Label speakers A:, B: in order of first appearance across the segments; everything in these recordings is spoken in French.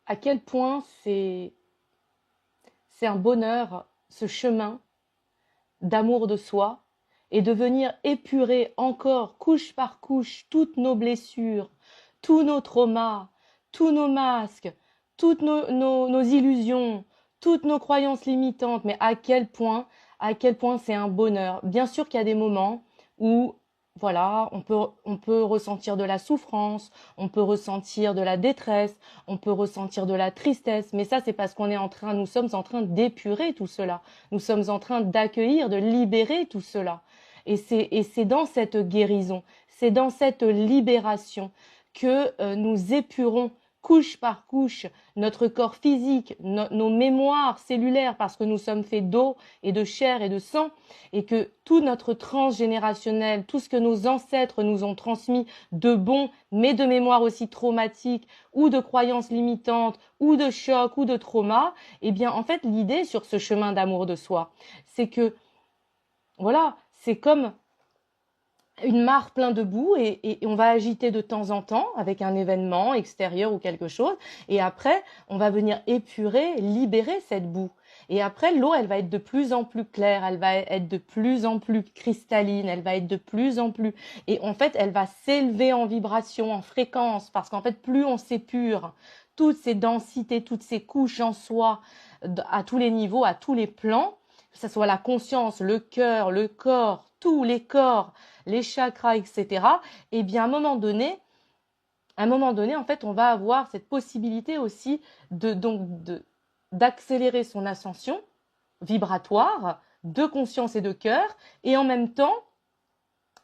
A: à quel point c'est un bonheur, ce chemin d'amour de soi, et de venir épurer encore, couche par couche, toutes nos blessures, tous nos traumas, tous nos masques, toutes nos illusions, toutes nos croyances limitantes, mais à quel point c'est un bonheur. Bien sûr qu'il y a des moments où, voilà, on peut ressentir de la souffrance, on peut ressentir de la détresse, on peut ressentir de la tristesse, mais ça, c'est parce nous sommes en train d'épurer tout cela. Nous sommes en train d'accueillir, de libérer tout cela. Et c'est dans cette guérison, c'est dans cette libération que nous épurons couche par couche notre corps physique, nos mémoires cellulaires, parce que nous sommes faits d'eau et de chair et de sang, et que tout notre transgénérationnel, tout ce que nos ancêtres nous ont transmis de bon, mais de mémoires aussi traumatiques, ou de croyances limitantes, ou de chocs, ou de traumas, eh bien en fait l'idée sur ce chemin d'amour de soi, c'est que voilà, c'est comme une mare pleine de boue et on va agiter de temps en temps avec un événement extérieur ou quelque chose. Et après, on va venir épurer, libérer cette boue. Et après, l'eau, elle va être de plus en plus claire, elle va être de plus en plus cristalline, elle va être de plus en plus... Et en fait, elle va s'élever en vibration, en fréquence, parce qu'en fait, plus on s'épure, toutes ces densités, toutes ces couches en soi, à tous les niveaux, à tous les plans, que ce soit la conscience, le cœur, le corps, tous les corps, les chakras, etc. Et bien à un moment donné, en fait, on va avoir cette possibilité aussi d'accélérer son ascension vibratoire de conscience et de cœur, et en même temps,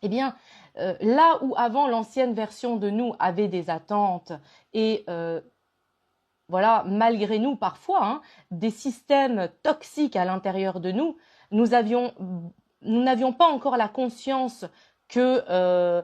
A: eh bien, là où avant l'ancienne version de nous avait des attentes et voilà, malgré nous parfois, hein, des systèmes toxiques à l'intérieur de nous, nous avions, nous n'avions pas encore la conscience que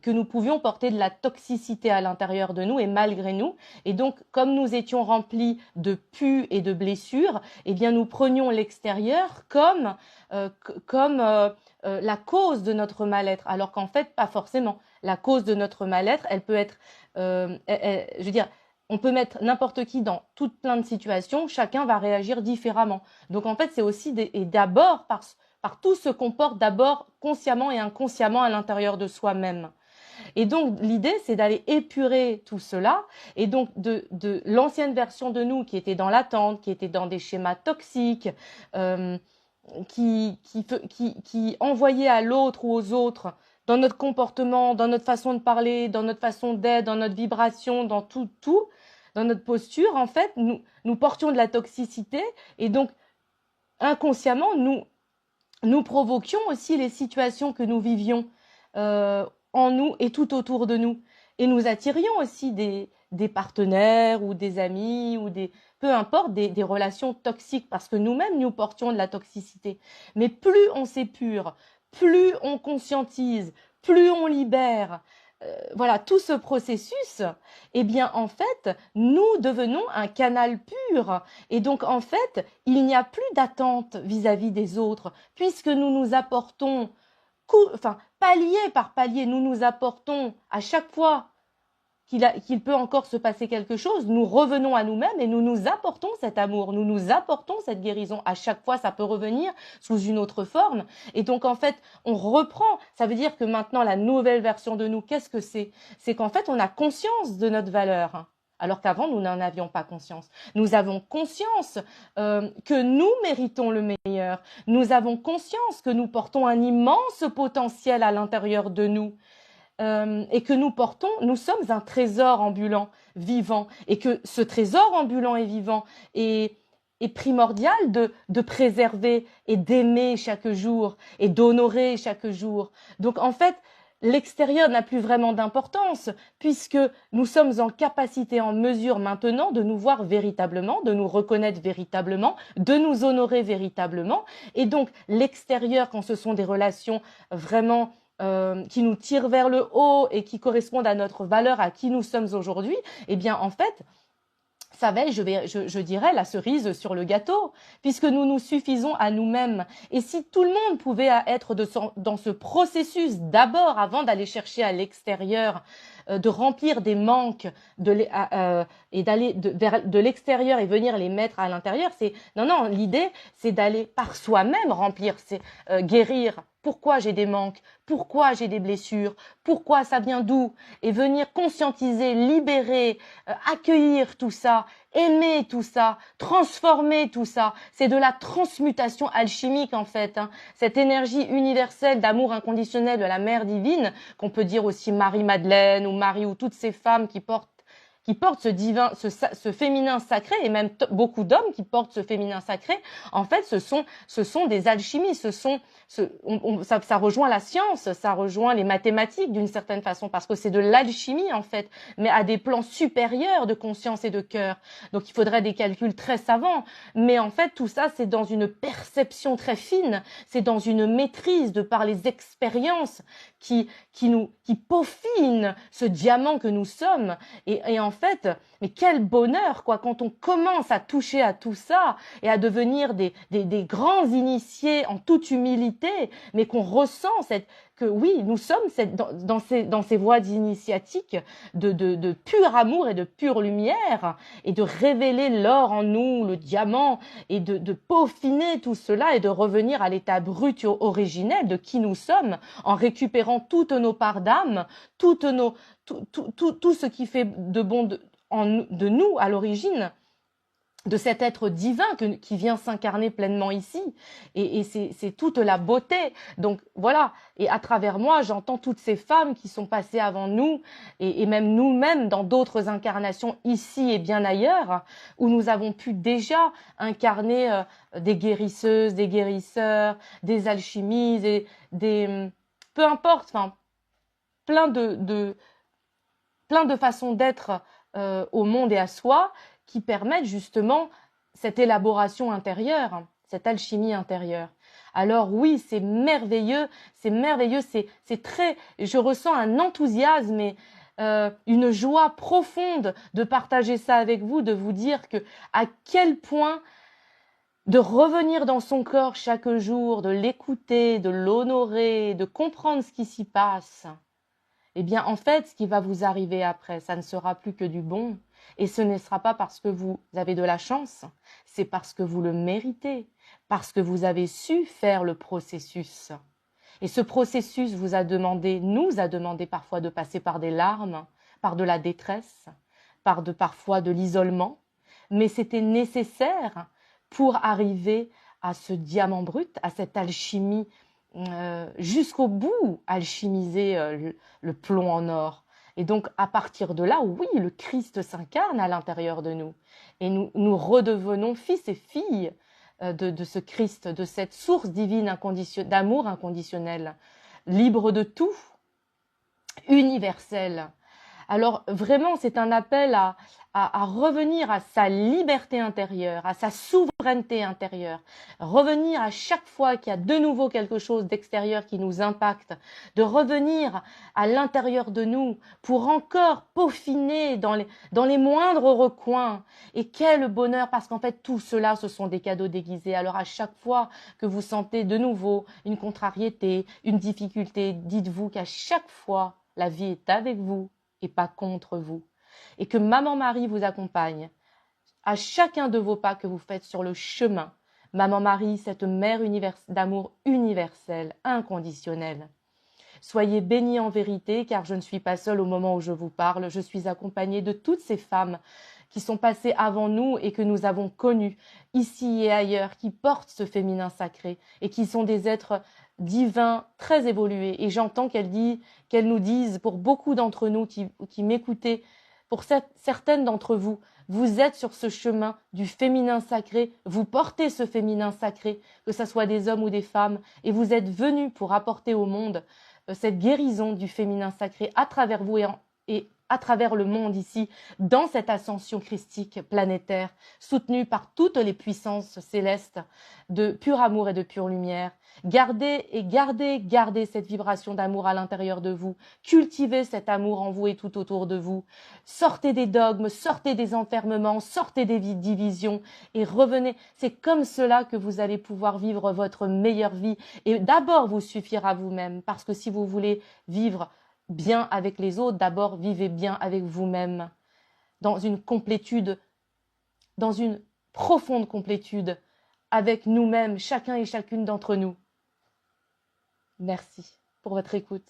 A: nous pouvions porter de la toxicité à l'intérieur de nous et malgré nous. Et donc, comme nous étions remplis de pus et de blessures, eh bien, nous prenions l'extérieur comme la cause de notre mal-être, alors qu'en fait, pas forcément. La cause de notre mal-être, elle peut être, je veux dire, on peut mettre n'importe qui dans toute plein de situations, chacun va réagir différemment. Donc en fait, c'est aussi et d'abord par tout ce qu'on porte d'abord consciemment et inconsciemment à l'intérieur de soi-même. Et donc l'idée, c'est d'aller épurer tout cela, et donc de l'ancienne version de nous qui était dans l'attente, qui était dans des schémas toxiques, euh, qui envoyait à l'autre ou aux autres dans notre comportement, dans notre façon de parler, dans notre façon d'être, dans notre vibration, dans tout, dans notre posture, en fait, nous portions de la toxicité et donc inconsciemment, nous provoquions aussi les situations que nous vivions en nous et tout autour de nous. Et nous attirions aussi des partenaires ou des amis ou peu importe, des relations toxiques parce que nous-mêmes, nous portions de la toxicité. Mais plus on s'épure, plus on conscientise, plus on libère, voilà, tout ce processus, eh bien, en fait, nous devenons un canal pur. Et donc, en fait, il n'y a plus d'attente vis-à-vis des autres, puisque nous nous apportons, enfin, palier par palier, nous nous apportons à chaque fois qu'il peut encore se passer quelque chose, nous revenons à nous-mêmes et nous nous apportons cet amour, nous nous apportons cette guérison. À chaque fois, ça peut revenir sous une autre forme. Et donc, en fait, on reprend. Ça veut dire que maintenant, la nouvelle version de nous, qu'est-ce que c'est? C'est qu'en fait, on a conscience de notre valeur. Alors qu'avant, nous n'en avions pas conscience. Nous avons conscience que nous méritons le meilleur. Nous avons conscience que nous portons un immense potentiel à l'intérieur de nous. Et que nous sommes un trésor ambulant, vivant, et que ce trésor ambulant et vivant est primordial de préserver et d'aimer chaque jour et d'honorer chaque jour. Donc en fait, l'extérieur n'a plus vraiment d'importance puisque nous sommes en capacité, en mesure maintenant de nous voir véritablement, de nous reconnaître véritablement, de nous honorer véritablement. Et donc l'extérieur, quand ce sont des relations vraiment qui nous tirent vers le haut et qui correspondent à notre valeur, à qui nous sommes aujourd'hui, eh bien en fait, ça va être, je dirais, la cerise sur le gâteau, puisque nous nous suffisons à nous-mêmes. Et si tout le monde pouvait être dans ce processus d'abord, avant d'aller chercher à l'extérieur, de remplir des manques et d'aller vers de l'extérieur et venir les mettre à l'intérieur, non, l'idée, c'est d'aller par soi-même remplir, c'est guérir. Pourquoi j'ai des manques? Pourquoi j'ai des blessures? Pourquoi ça vient d'où? Et venir conscientiser, libérer, accueillir tout ça, aimer tout ça, transformer tout ça. C'est de la transmutation alchimique en fait. Hein. Cette énergie universelle d'amour inconditionnel de la Mère divine, qu'on peut dire aussi Marie-Madeleine ou Marie ou toutes ces femmes qui portent ce divin, ce féminin sacré, et même beaucoup d'hommes qui portent ce féminin sacré, en fait, ce sont des alchimies, ça rejoint la science, ça rejoint les mathématiques d'une certaine façon, parce que c'est de l'alchimie, en fait, mais à des plans supérieurs de conscience et de cœur. Donc, il faudrait des calculs très savants, mais en fait, tout ça, c'est dans une perception très fine, c'est dans une maîtrise de par les expériences qui peaufinent ce diamant que nous sommes, et en fait, mais quel bonheur, quoi, quand on commence à toucher à tout ça et à devenir des grands initiés en toute humilité, mais qu'on ressent que oui, nous sommes dans ces voies initiatiques de pur amour et de pure lumière, et de révéler l'or en nous, le diamant, et de peaufiner tout cela et de revenir à l'état brut originel de qui nous sommes, en récupérant toutes nos parts d'âme, tout ce qui fait de bon de nous à l'origine, de cet être divin qui vient s'incarner pleinement ici. Et c'est toute la beauté. Donc voilà, et à travers moi, j'entends toutes ces femmes qui sont passées avant nous, et même nous-mêmes dans d'autres incarnations ici et bien ailleurs, où nous avons pu déjà incarner des guérisseuses, des guérisseurs, des alchimies, peu importe, enfin, plein de façons d'être au monde et à soi, qui permettent justement cette élaboration intérieure, cette alchimie intérieure. Alors oui, c'est merveilleux, c'est très, je ressens un enthousiasme et une joie profonde de partager ça avec vous, de vous dire que à quel point de revenir dans son corps chaque jour, de l'écouter, de l'honorer, de comprendre ce qui s'y passe, eh bien, en fait, ce qui va vous arriver après, ça ne sera plus que du bon. Et ce ne sera pas parce que vous avez de la chance, c'est parce que vous le méritez, parce que vous avez su faire le processus. Et ce processus nous a demandé parfois de passer par des larmes, par de la détresse, parfois de l'isolement, mais c'était nécessaire pour arriver à ce diamant brut, à cette alchimie jusqu'au bout, alchimiser le plomb en or. Et donc, à partir de là, oui, le Christ s'incarne à l'intérieur de nous. Et nous redevenons fils et filles de ce Christ, de cette source divine d'amour inconditionnel, libre de tout, universel. Alors vraiment, c'est un appel à revenir à sa liberté intérieure, à sa souveraineté intérieure, revenir à chaque fois qu'il y a de nouveau quelque chose d'extérieur qui nous impacte, de revenir à l'intérieur de nous pour encore peaufiner dans les moindres recoins. Et quel bonheur, parce qu'en fait, tout cela, ce sont des cadeaux déguisés. Alors à chaque fois que vous sentez de nouveau une contrariété, une difficulté, dites-vous qu'à chaque fois, la vie est avec vous et pas contre vous. Et que Maman Marie vous accompagne à chacun de vos pas que vous faites sur le chemin. Maman Marie, cette mère d'amour universel, inconditionnel. Soyez bénis en vérité, car je ne suis pas seule au moment où je vous parle. Je suis accompagnée de toutes ces femmes qui sont passées avant nous et que nous avons connues ici et ailleurs, qui portent ce féminin sacré et qui sont des êtres divins très évolués. Et j'entends qu'elles nous disent, pour beaucoup d'entre nous qui m'écoutez, pour certaines d'entre vous, vous êtes sur ce chemin du féminin sacré, vous portez ce féminin sacré, que ce soit des hommes ou des femmes, et vous êtes venus pour apporter au monde cette guérison du féminin sacré à travers vous et à travers le monde ici, dans cette ascension christique planétaire, soutenue par toutes les puissances célestes de pur amour et de pure lumière. Gardez et gardez, gardez cette vibration d'amour à l'intérieur de vous. Cultivez cet amour en vous et tout autour de vous. Sortez des dogmes, sortez des enfermements, sortez des divisions et revenez. C'est comme cela que vous allez pouvoir vivre votre meilleure vie et d'abord vous suffire à vous-même, parce que si vous voulez vivre bien avec les autres, d'abord vivez bien avec vous-même, dans une complétude, dans une profonde complétude avec nous-mêmes, chacun et chacune d'entre nous. Merci pour votre écoute.